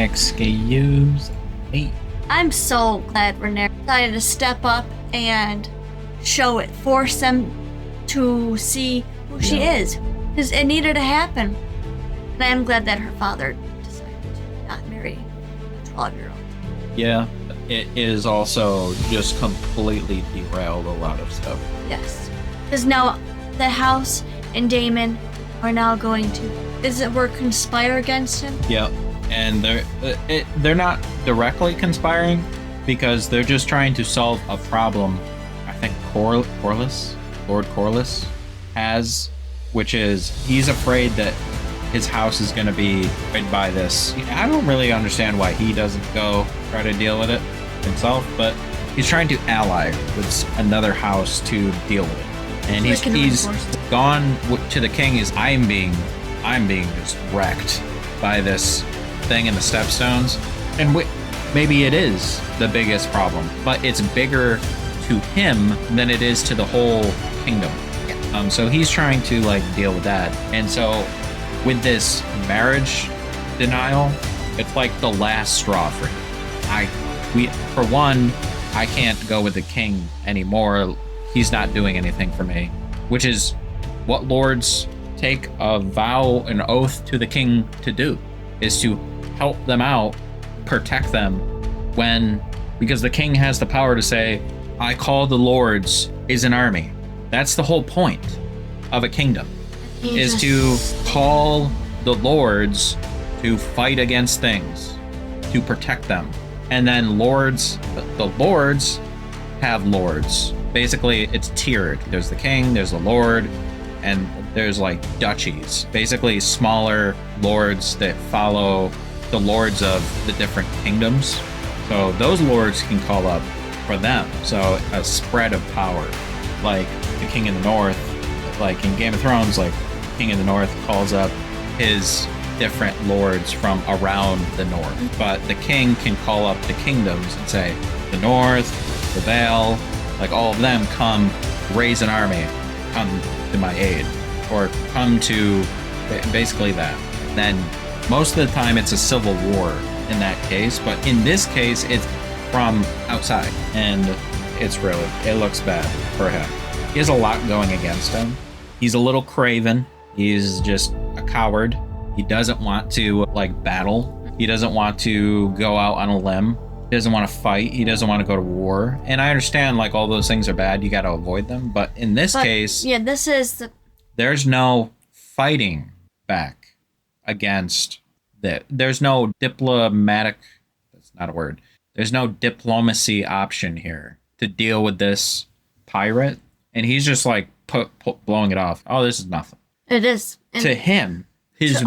Excuse me. I'm so glad Renee decided to step up and show it, force them to see who she is. Because it needed to happen. And I am glad that her father decided to not marry a 12-year-old. Yeah, it is also just completely derailed a lot of stuff. Yes. Because now the house and Damon are now going to, conspire against him? Yep. And they're not directly conspiring because they're just trying to solve a problem I think Lord Corliss has, which is he's afraid that his house is going to be destroyed by this. I don't really understand why he doesn't go try to deal with it himself, but he's trying to ally with another house to deal with it. And he's gone to the king is I'm being just wrecked by this thing in the stepstones, and maybe it is the biggest problem, but it's bigger to him than it is to the whole kingdom. So he's trying to deal with that, and so with this marriage denial, it's like the last straw for him. For one, I can't go with the king anymore. He's not doing anything for me, which is what lords take a vow, an oath to the king to do, is to help them out, protect them because the king has the power to say, I call the lords is an army. That's the whole point of a kingdom, is to call the lords to fight against things, to protect them. And then the lords have lords. Basically, it's tiered. There's the king, there's the lord, and there's duchies. Basically, smaller lords that follow the lords of the different kingdoms. So those lords can call up for them. So a spread of power. Like the king in the north, like in Game of Thrones, King of the North calls up his different lords from around the north. But the king can call up the kingdoms and say, the north, the Vale, all of them come, raise an army, come to my aid, or come to basically that. Then most of the time it's a civil war in that case, but in this case it's from outside, and it looks bad for him. He has a lot going against him. He's a little craven. He's just a coward. He doesn't want to battle. He doesn't want to go out on a limb. He doesn't want to fight. He doesn't want to go to war. And I understand all those things are bad. You got to avoid them. But in this case, there's no fighting back against that. There's no diplomatic, that's not a word. There's no diplomacy option here to deal with this pirate. And he's just blowing it off. Oh, this is nothing. It is. And to him, his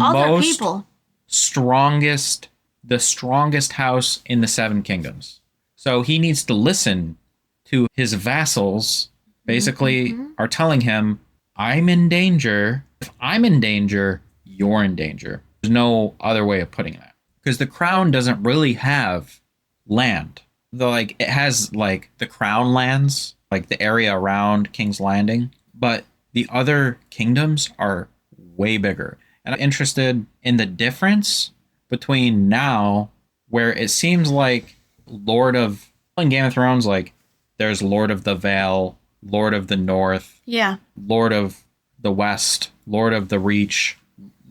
the strongest house in the Seven Kingdoms. So he needs to listen to his vassals, basically are telling him, I'm in danger. If I'm in danger, you're in danger. There's no other way of putting that. Because the crown doesn't really have land. It has the crown lands, the area around King's Landing, but the other kingdoms are way bigger. And I'm interested in the difference between now, where it seems like in Game of Thrones, there's Lord of the Vale, Lord of the North, Lord of the West, Lord of the Reach,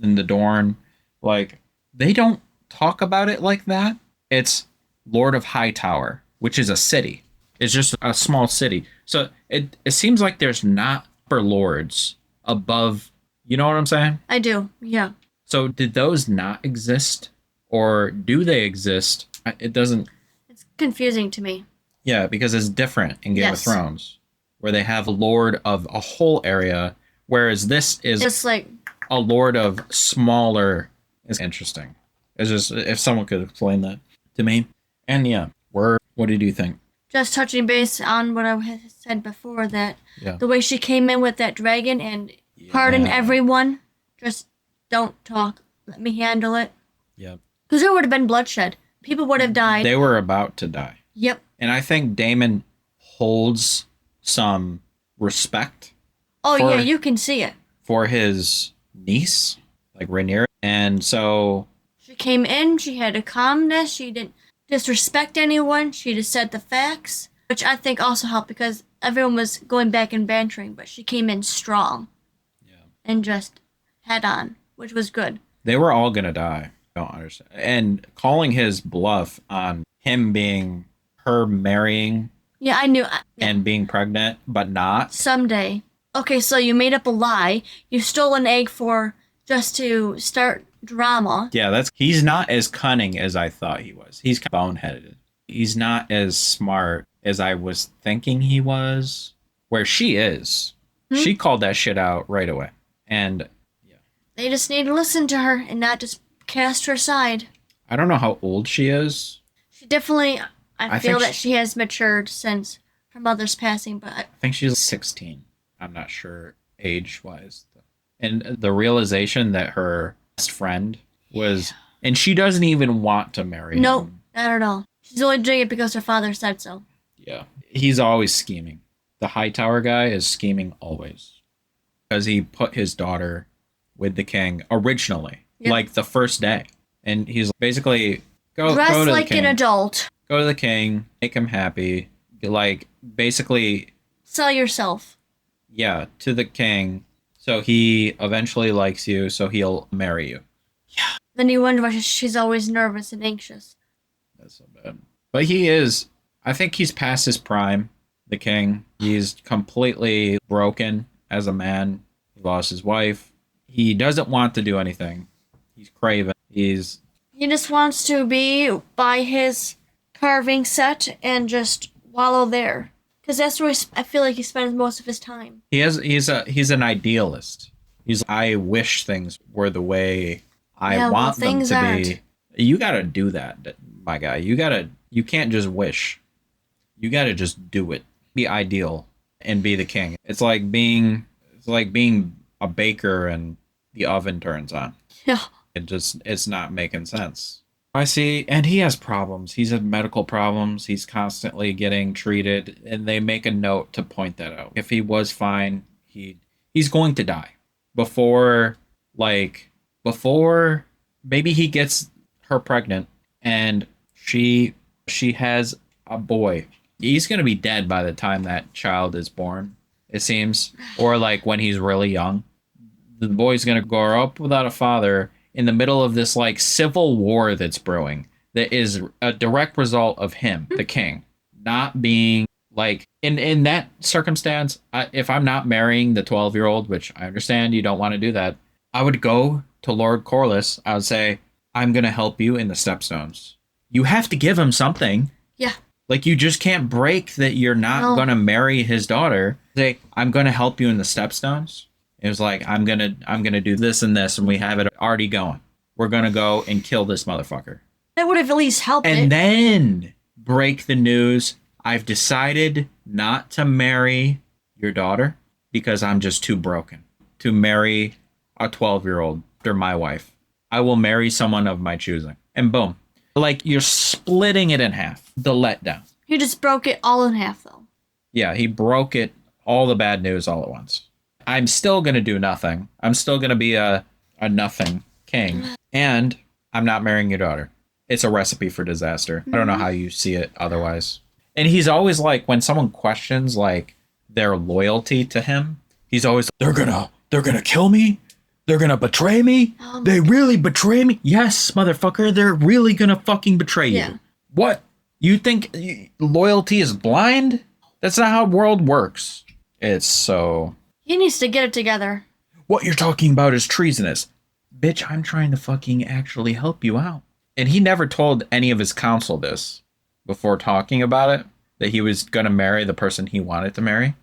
and the Dorne. They don't talk about it like that. It's Lord of Hightower, which is a city. It's just a small city. So it seems like there's not upper lords above. You know what I'm saying? I do, yeah. So did those not exist, or do they exist? It doesn't. It's confusing to me. Yeah, because it's different in Game of Thrones, where they have a lord of a whole area, whereas this is just a lord of smaller. It's interesting. It's just if someone could explain that to me. And what did you think? Just touching base on what I had said before, that the way she came in with that dragon and pardon everyone, just don't talk, let me handle it. Yep. Because there would have been bloodshed. People would have died. They were about to die. Yep. And I think Damon holds some respect. Oh, yeah, you can see it. For his niece, Rhaenyra. And so came in, she had a calmness, she didn't disrespect anyone, she just said the facts, which I think also helped because everyone was going back and bantering, but she came in strong. Yeah. And just head on, which was good. They were all gonna die. I don't understand. And calling his bluff on him being her marrying Yeah, I knew. and being pregnant, but not. Someday. Okay, so you made up a lie. You stole an egg for just to start drama. Yeah, he's not as cunning as I thought he was. He's boneheaded. He's not as smart as I was thinking he was. Where she is. She called that shit out right away. And yeah. They just need to listen to her and not just cast her aside. I don't know how old she is. She definitely, I feel that she has matured since her mother's passing, but I think she's 16. I'm not sure age-wise. And the realization that her best friend was... And she doesn't even want to marry him. No, not at all. She's only doing it because her father said so. Yeah. He's always scheming. The Hightower guy is scheming always. Because he put his daughter with the king originally. Yep. Like the first day. And he's basically... Go to like the king. An adult. Go to the king. Make him happy. Like, basically... Sell yourself. Yeah, to the king. So he eventually likes you, so he'll marry you. Yeah. Then you wonder why she's always nervous and anxious. That's so bad. But he is... I think he's past his prime, the king. He's completely broken as a man. He lost his wife. He doesn't want to do anything. He's craven. He just wants to be by his carving set and just wallow there. Because that's where I feel like he spends most of his time. He's an idealist. I wish things were the way I want them to be. You gotta do that, my guy. You can't just wish. You gotta just do it. Be ideal and be the king. It's like being a baker and the oven turns on. Yeah. It's not making sense. I see, and he has problems. He's had medical problems. He's constantly getting treated, and they make a note to point that out. If he was fine, he's going to die before maybe he gets her pregnant and she has a boy. He's going to be dead by the time that child is born, it seems, or like when he's really young. The boy's going to grow up without a father in the middle of this like civil war that's brewing that is a direct result of him, the king, not being like in that circumstance. If I'm not marrying the 12-year-old, which I understand you don't want to do that, I would go to Lord Corlys. I would say, I'm going to help you in the stepstones. You have to give him something. Yeah. Like you just can't break that you're not going to marry his daughter. Say, I'm going to help you in the stepstones. It was like, I'm gonna do this and this, and we have it already going. We're gonna go and kill this motherfucker. That would have at least helped. And then break the news. I've decided not to marry your daughter because I'm just too broken to marry a 12-year-old after my wife. I will marry someone of my choosing. And boom. Like you're splitting it in half. The letdown. He just broke it all in half though. Yeah, he broke it, all the bad news all at once. I'm still going to do nothing. I'm still going to be a nothing king. And I'm not marrying your daughter. It's a recipe for disaster. I don't know how you see it otherwise. And he's always like, when someone questions like their loyalty to him, he's always, they're gonna kill me? They're gonna betray me? They really betray me? Yes, motherfucker, they're really gonna fucking betray you. What? You think loyalty is blind? That's not how the world works. It's so... He needs to get it together. What you're talking about is treasonous. Bitch, I'm trying to fucking actually help you out. And he never told any of his council this before talking about it, that he was going to marry the person he wanted to marry.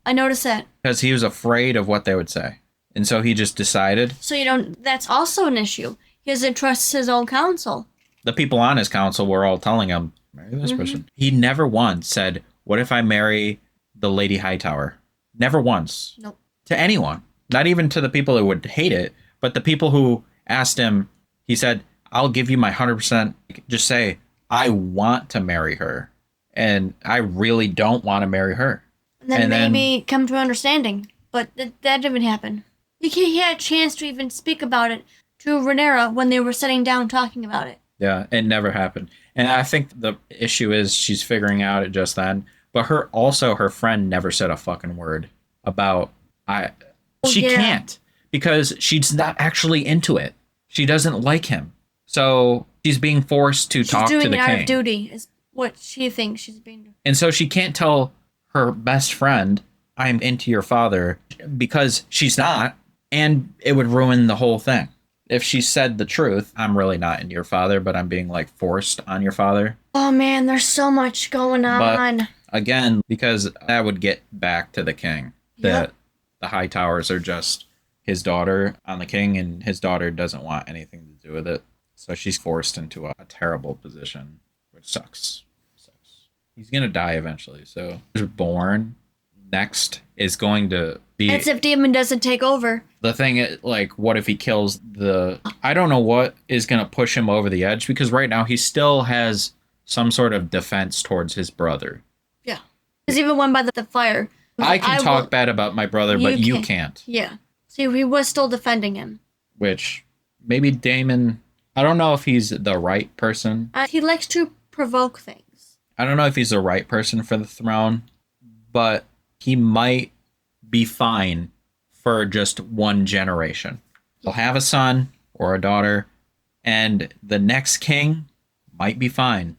I noticed that. Because he was afraid of what they would say. And so he just decided. So that's also an issue. He doesn't trust his own council. The people on his council were all telling him, marry this person. He never once said, what if I marry the Lady Hightower? Never once. Nope. To anyone. Not even to the people who would hate it, but the people who asked him, he said, I'll give you my 100%. Just say, I want to marry her. And I really don't want to marry her. And then maybe come to an understanding. But that didn't happen. He had a chance to even speak about it to Rhaenyra when they were sitting down talking about it. Yeah, it never happened. And I think the issue is she's figuring out it just then. But her friend never said a fucking word about she can't, because she's not actually into it. She doesn't like him. So she's being forced to talk to the king. She's doing out of duty is what she thinks she's being doing. And so she can't tell her best friend, I'm into your father, because she's not, and it would ruin the whole thing. If she said the truth, I'm really not into your father, but I'm being like forced on your father. Oh man, there's so much going on. But again, because that would get back to the king. That the High Towers are just his daughter on the king, and his daughter doesn't want anything to do with it. So she's forced into a terrible position, which sucks. He's going to die eventually. So he's born. Next is going to be... It's if Daemon doesn't take over. The thing is, like, what if he kills the... I don't know what is going to push him over the edge, because right now he still has some sort of defense towards his brother. Yeah. He's even won by the fire. I can talk bad about my brother, but you can't. Yeah. See, he was still defending him. Which, maybe Daemon... I don't know if he's the right person. He likes to provoke things. I don't know if he's the right person for the throne, but he might be fine for just one generation. He'll have a son or a daughter, and the next king might be fine.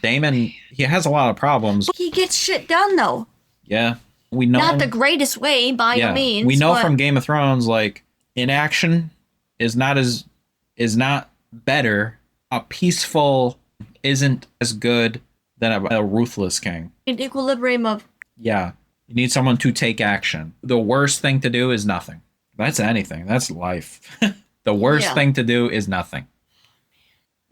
Daemon, he has a lot of problems. He gets shit done, though. Yeah. We know. Not the greatest way, by any means. We know from Game of Thrones, like, inaction is not better. A peaceful isn't as good than a ruthless king. An equilibrium of... Yeah. You need someone to take action. The worst thing to do is nothing. That's anything. That's life. The worst thing to do is nothing.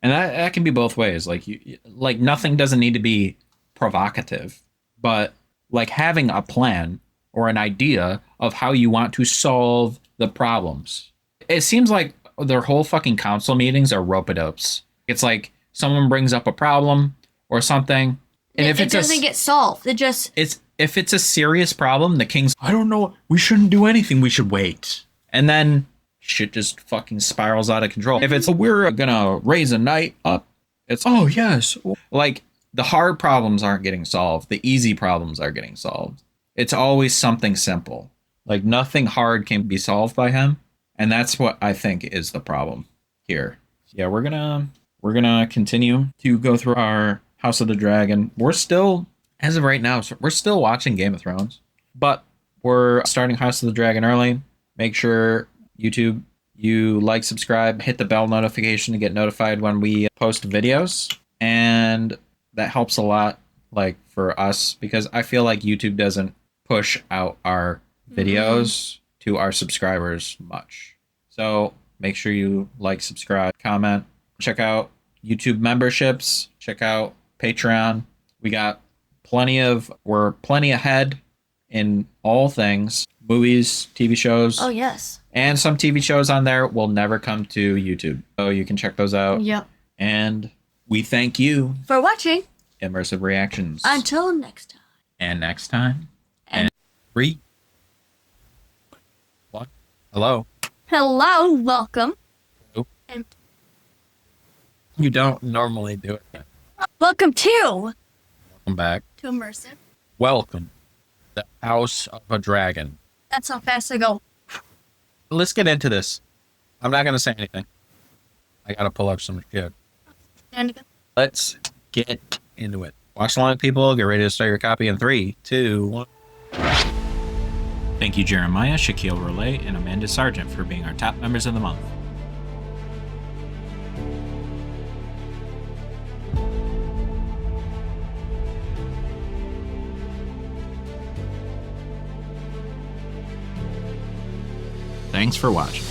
And that can be both ways. Like nothing doesn't need to be provocative, but like having a plan or an idea of how you want to solve the problems. It seems like their whole fucking council meetings are rope-a-dopes. It's like someone brings up a problem or something, and if it doesn't get solved, if it's a serious problem, the king's, I don't know, we shouldn't do anything, we should wait. And then shit just fucking spirals out of control. If it's, we're gonna raise a knight up, it's, oh yes. Like, the hard problems aren't getting solved. The easy problems are getting solved. It's always something simple. Like, nothing hard can be solved by him. And that's what I think is the problem here. Yeah, we're gonna continue to go through our House of the Dragon. We're still, as of right now, we're still watching Game of Thrones, but we're starting House of the Dragon early. Make sure YouTube, you like, subscribe, hit the bell notification to get notified when we post videos. And that helps a lot, like, for us, because I feel like YouTube doesn't push out our videos to our subscribers much. So make sure you like, subscribe, comment, check out YouTube memberships, check out Patreon. We're plenty ahead in all things, movies, TV shows. Oh, yes. And some TV shows on there will never come to YouTube. So you can check those out. Yep. And we thank you for watching Immersive Reactions. Until next time. And next time. And 3. What? Hello. Hello. Welcome. Hello. And you don't normally do it. Welcome to. Welcome back. To Immersive. Welcome. The House of a Dragon. That's how fast I go. Let's get into this. I'm not going to say anything. I got to pull up some shit. Let's get into it. Watch along, people. Get ready to start your copy in 3, 2, 1. Thank you, Jeremiah, Shaquille Relay, and Amanda Sargent for being our top members of the month. Thanks for watching.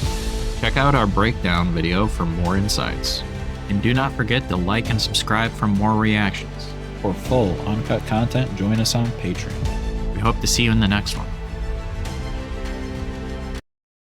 Check out our breakdown video for more insights. And do not forget to like and subscribe for more reactions. For full uncut content, join us on Patreon. We hope to see you in the next one.